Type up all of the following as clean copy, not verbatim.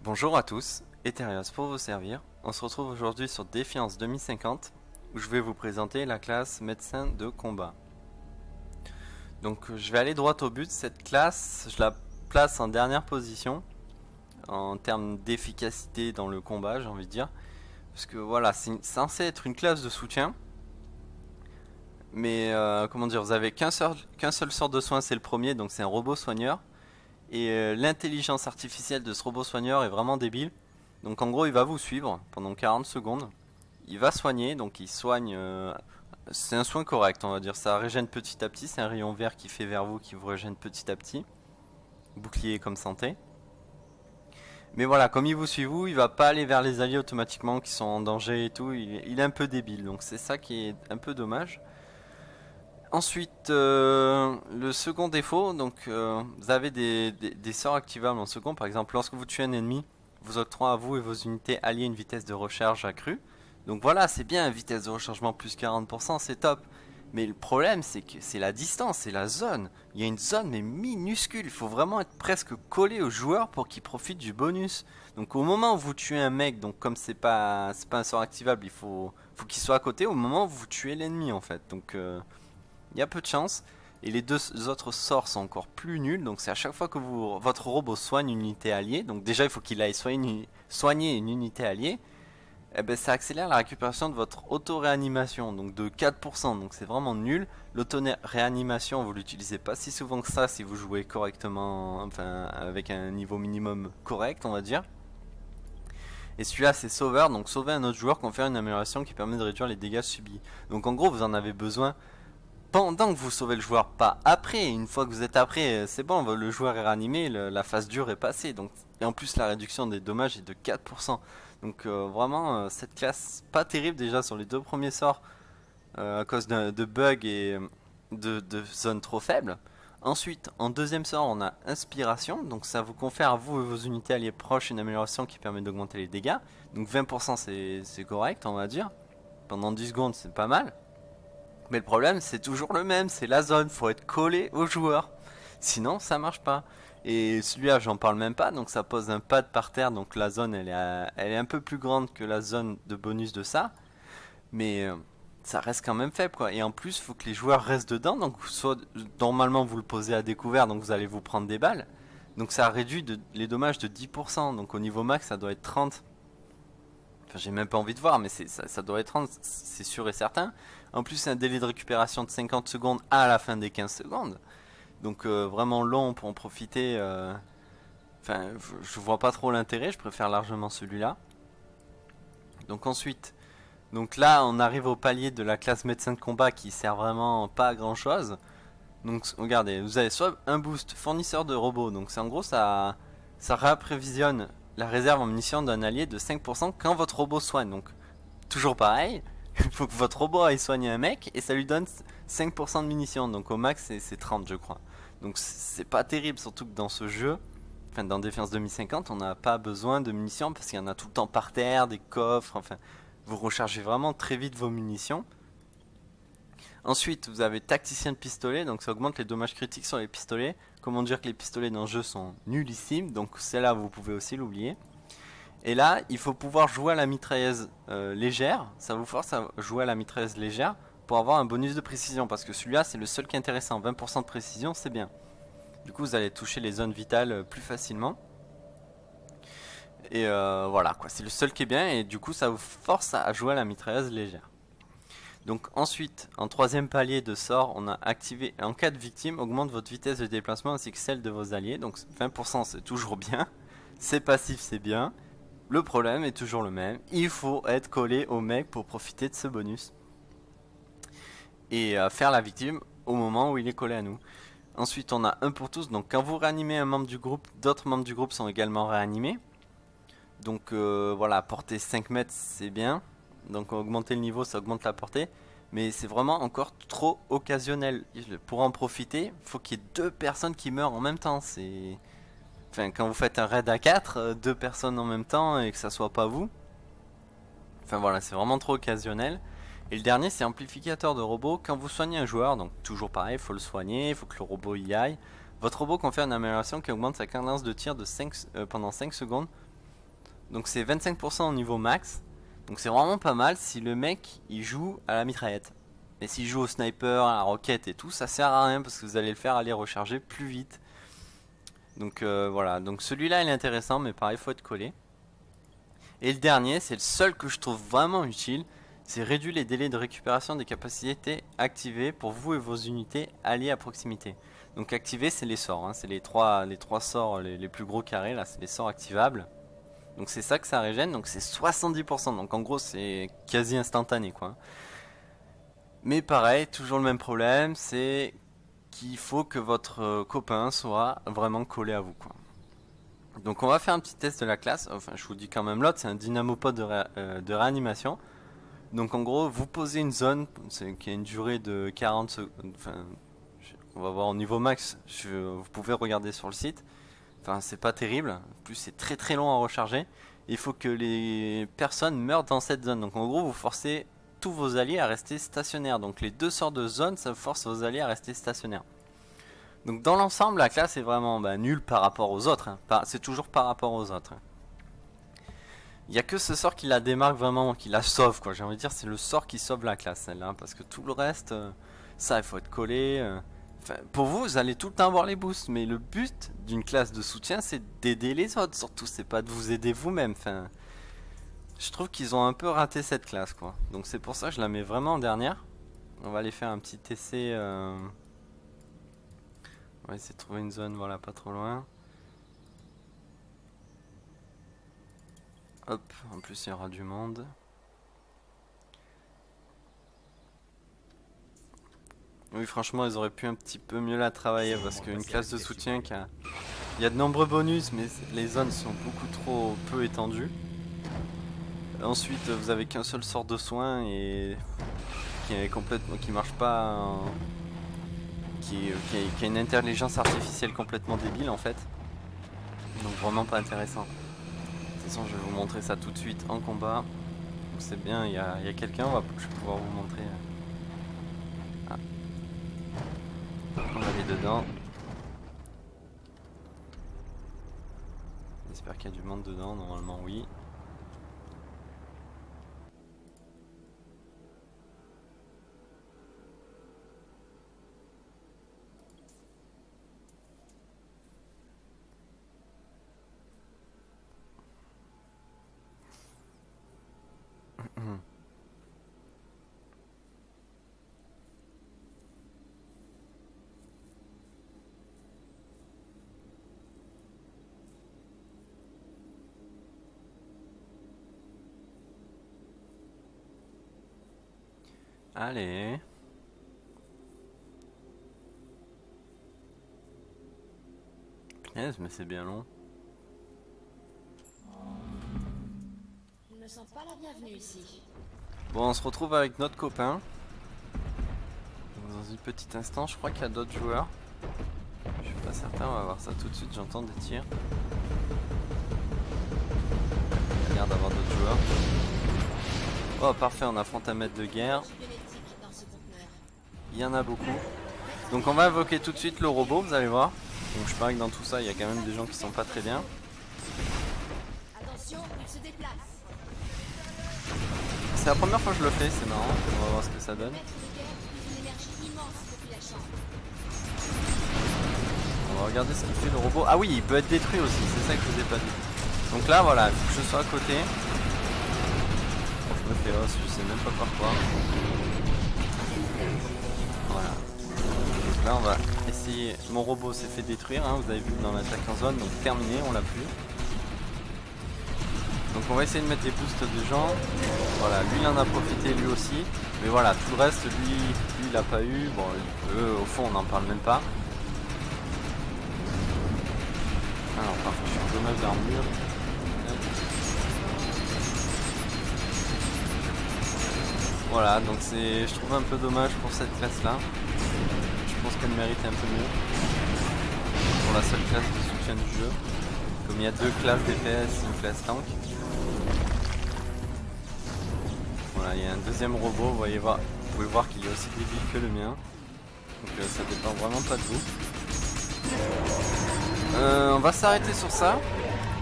Bonjour à tous, Eterios pour vous servir. On se retrouve aujourd'hui sur Défiance 2050 où je vais vous présenter la classe médecin de combat. Donc je vais aller droit au but. Cette classe, je la place en dernière position en termes d'efficacité dans le combat, j'ai envie de dire. Parce que voilà, c'est censé être une classe de soutien. Mais comment dire, vous avez qu'un seul sort de soin, c'est le premier, donc c'est un robot soigneur. Et l'intelligence artificielle de ce robot soigneur est vraiment débile. Donc en gros, il va vous suivre pendant 40 secondes. Il va soigner, donc il soigne. C'est un soin correct, on va dire. Ça régène petit à petit. C'est un rayon vert qui fait vers vous, qui vous régène petit à petit. Bouclier comme santé. Mais voilà, comme il vous suit vous, il va pas aller vers les alliés automatiquement qui sont en danger et tout. Il est un peu débile, donc c'est ça qui est un peu dommage. Ensuite, le second défaut, donc vous avez des sorts activables en second. Par exemple, lorsque vous tuez un ennemi, vous octroie à vous et vos unités alliées une vitesse de recharge accrue. Donc voilà, c'est bien, vitesse de rechargement plus 40%, c'est top. Mais le problème, c'est que c'est la distance, c'est la zone. Il y a une zone, mais minuscule. Il faut vraiment être presque collé au joueur pour qu'il profite du bonus. Donc au moment où vous tuez un mec, donc comme c'est pas un sort activable, faut qu'il soit à côté au moment où vous tuez l'ennemi en fait. Donc il y a peu de chance. Et les deux autres sorts sont encore plus nuls. Donc c'est à chaque fois que votre robot soigne une unité alliée. Donc déjà il faut qu'il aille soigner une unité alliée. Eh ben, ça accélère la récupération de votre auto-réanimation. Donc de 4%. Donc c'est vraiment nul. L'auto-réanimation vous l'utilisez pas si souvent que ça si vous jouez correctement. Enfin avec un niveau minimum correct on va dire. Et celui-là c'est sauveur. Donc sauver un autre joueur confère une amélioration qui permet de réduire les dégâts subis. Donc en gros vous en avez besoin pendant que vous sauvez le joueur, pas après. Une fois que vous êtes après, c'est bon, le joueur est réanimé, la phase dure est passée. Donc, et en plus, la réduction des dommages est de 4%. Donc, vraiment, cette classe, pas terrible déjà sur les deux premiers sorts à cause de bugs et de zones trop faibles. Ensuite, en deuxième sort, on a Inspiration. Donc, ça vous confère à vous et vos unités alliées proches une amélioration qui permet d'augmenter les dégâts. Donc, 20% c'est correct, on va dire. Pendant 10 secondes, c'est pas mal. Mais le problème, c'est toujours le même, c'est la zone, faut être collé au joueur. Sinon, ça marche pas. Et celui-là, j'en parle même pas, donc ça pose un pad par terre, donc la zone, elle est un peu plus grande que la zone de bonus de ça. Mais ça reste quand même faible, quoi. Et en plus, il faut que les joueurs restent dedans, donc soit normalement vous le posez à découvert, donc vous allez vous prendre des balles. Donc ça réduit les dommages de 10%, donc au niveau max, ça doit être 30. Enfin, j'ai même pas envie de voir, mais ça doit être 30, c'est sûr et certain. En plus, c'est un délai de récupération de 50 secondes à la fin des 15 secondes. Donc vraiment long pour en profiter. Enfin, je vois pas trop l'intérêt, je préfère largement celui-là. Donc ensuite, donc là, on arrive au palier de la classe médecin de combat qui sert vraiment pas à grand chose. Donc regardez, vous avez soit un boost fournisseur de robots, donc c'est en gros ça réapprévisionne la réserve en munitions d'un allié de 5% quand votre robot soigne. Donc toujours pareil, il faut que votre robot aille soigner un mec et ça lui donne 5% de munitions. Donc au max c'est 30 je crois. Donc c'est pas terrible, surtout que dans ce jeu, enfin dans Défense 2050, on n'a pas besoin de munitions parce qu'il y en a tout le temps par terre, des coffres, enfin vous rechargez vraiment très vite vos munitions. Ensuite, vous avez tacticien de pistolet, donc ça augmente les dommages critiques sur les pistolets. Comment dire que les pistolets dans le jeu sont nullissimes, donc celle-là vous pouvez aussi l'oublier. Et là, il faut pouvoir jouer à la mitrailleuse légère, ça vous force à jouer à la mitrailleuse légère pour avoir un bonus de précision, parce que celui-là c'est le seul qui est intéressant, 20% de précision c'est bien. Du coup vous allez toucher les zones vitales plus facilement. Et voilà quoi, c'est le seul qui est bien et du coup ça vous force à jouer à la mitrailleuse légère. Donc ensuite, en troisième palier de sort, on a activé en cas de victime, augmente votre vitesse de déplacement ainsi que celle de vos alliés. Donc 20% c'est toujours bien, c'est passif c'est bien. Le problème est toujours le même, il faut être collé au mec pour profiter de ce bonus. Et faire la victime au moment où il est collé à nous. Ensuite on a un pour tous, donc quand vous réanimez un membre du groupe, d'autres membres du groupe sont également réanimés. Donc voilà, portée 5 mètres c'est bien. Donc augmenter le niveau ça augmente la portée. Mais c'est vraiment encore trop occasionnel. Pour en profiter, il faut qu'il y ait deux personnes qui meurent en même temps. C'est... Enfin, quand vous faites un raid à 4, deux personnes en même temps et que ça soit pas vous. Enfin voilà, c'est vraiment trop occasionnel. Et le dernier c'est amplificateur de robot. Quand vous soignez un joueur, donc toujours pareil, il faut le soigner, il faut que le robot y aille. Votre robot confère une amélioration qui augmente sa cadence de tir de 5, pendant 5 secondes. Donc c'est 25% au niveau max. Donc c'est vraiment pas mal si le mec il joue à la mitraillette. Mais s'il joue au sniper, à la roquette et tout, ça sert à rien parce que vous allez le faire aller recharger plus vite. Donc voilà, donc celui-là il est intéressant, mais pareil, il faut être collé. Et le dernier, c'est le seul que je trouve vraiment utile, c'est réduire les délais de récupération des capacités activées pour vous et vos unités alliées à proximité. Donc activer, c'est les sorts, hein, c'est les trois sorts les plus gros carrés, là c'est les sorts activables. Donc c'est ça que ça régène, donc c'est 70%, donc en gros c'est quasi instantané quoi. Mais pareil, toujours le même problème, c'est qu'il faut que votre copain soit vraiment collé à vous quoi. Donc on va faire un petit test de la classe, enfin je vous dis quand même l'autre, c'est un dynamopode de réanimation. Donc en gros vous posez une zone qui a une durée de 40 secondes, enfin on va voir au niveau max, vous pouvez regarder sur le site. Enfin c'est pas terrible, en plus c'est très très long à recharger. Il faut que les personnes meurent dans cette zone, donc en gros vous forcez tous vos alliés à rester stationnaires. Donc les deux sorts de zones, ça force vos alliés à rester stationnaires. Donc dans l'ensemble, la classe est vraiment nulle par rapport aux autres. Hein. C'est toujours par rapport aux autres. Hein. Il n'y a que ce sort qui la démarque vraiment, qui la sauve quoi. J'ai envie de dire c'est le sort qui sauve la classe celle-là. Hein, parce que tout le reste, ça il faut être collé. Enfin, pour vous, vous allez tout le temps avoir les boosts. Mais le but d'une classe de soutien, c'est d'aider les autres. Surtout, c'est pas de vous aider vous-même. Enfin, je trouve qu'ils ont un peu raté cette classe quoi. Donc c'est pour ça que je la mets vraiment en dernière. On va aller faire un petit essai. On va essayer de trouver une zone, voilà, pas trop loin. Hop, en plus il y aura du monde. Oui, franchement, ils auraient pu un petit peu mieux la travailler parce qu'une classe de soutien il y a de nombreux bonus, mais les zones sont beaucoup trop peu étendues. Ensuite, vous avez qu'un seul sort de soin et qui marche pas, qui a une intelligence artificielle complètement débile en fait. Donc vraiment pas intéressant. De toute façon, je vais vous montrer ça tout de suite en combat. C'est bien, il y a quelqu'un, je vais pouvoir vous montrer. Ah. On va aller dedans. J'espère qu'il y a du monde dedans, normalement oui. Allez. Punaise, mais c'est bien long. Je ne me sens pas la bienvenue ici. Bon, on se retrouve avec notre copain. Dans un petit instant, je crois qu'il y a d'autres joueurs. Je suis pas certain, on va voir ça tout de suite, j'entends des tirs. Il y a l'air d'avoir d'autres joueurs. Oh parfait, on affronte un maître de guerre. Il y en a beaucoup. Donc on va invoquer tout de suite le robot, vous allez voir. Donc je parie que dans tout ça, il y a quand même des gens qui sont pas très bien. Attention, il se déplace. C'est la première fois que je le fais, c'est marrant. On va voir ce que ça donne. On va regarder ce qu'il fait le robot. Ah oui, il peut être détruit aussi, c'est ça que je vous ai pas dit. Donc là voilà, il faut que je sois à côté. Je me fais os, je sais même pas par quoi. Voilà. Donc là on va essayer. Mon robot s'est fait détruire, hein, vous avez vu dans l'attaque en zone, donc terminé, on l'a plus. Donc on va essayer de mettre des boosts de gens. Voilà, lui il en a profité lui aussi. Mais voilà, tout le reste, lui il a pas eu. Bon, eux au fond on n'en parle même pas. Alors par contre je suis en dommage d'armure. Voilà, donc je trouve un peu dommage pour cette classe là. Je pense qu'elle mérite un peu mieux. Pour la seule classe de soutien du jeu. Comme il y a deux classes DPS et une classe tank. Voilà, il y a un deuxième robot, vous pouvez voir qu'il est aussi débile que le mien. Donc ça dépend vraiment pas de vous. On va s'arrêter sur ça.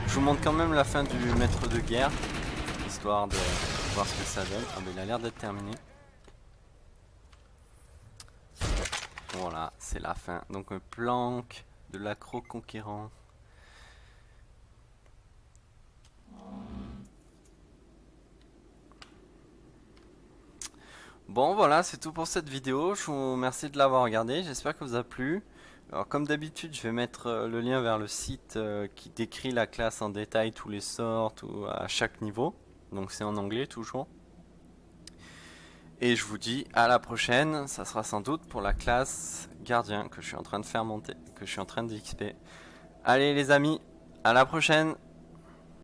Je vous montre quand même la fin du maître de guerre, histoire de voir ce que ça donne. Ah mais il a l'air d'être terminé. Voilà, c'est la fin. Donc un planque de l'accro conquérant. Bon voilà, c'est tout pour cette vidéo. Je vous remercie de l'avoir regardé. J'espère que vous a plu. Alors comme d'habitude, je vais mettre le lien vers le site qui décrit la classe en détail, tous les sorts, tout, à chaque niveau. Donc c'est en anglais toujours. Et je vous dis à la prochaine. Ça sera sans doute pour la classe gardien que je suis en train de faire monter, que je suis en train d'XP. Allez les amis, à la prochaine!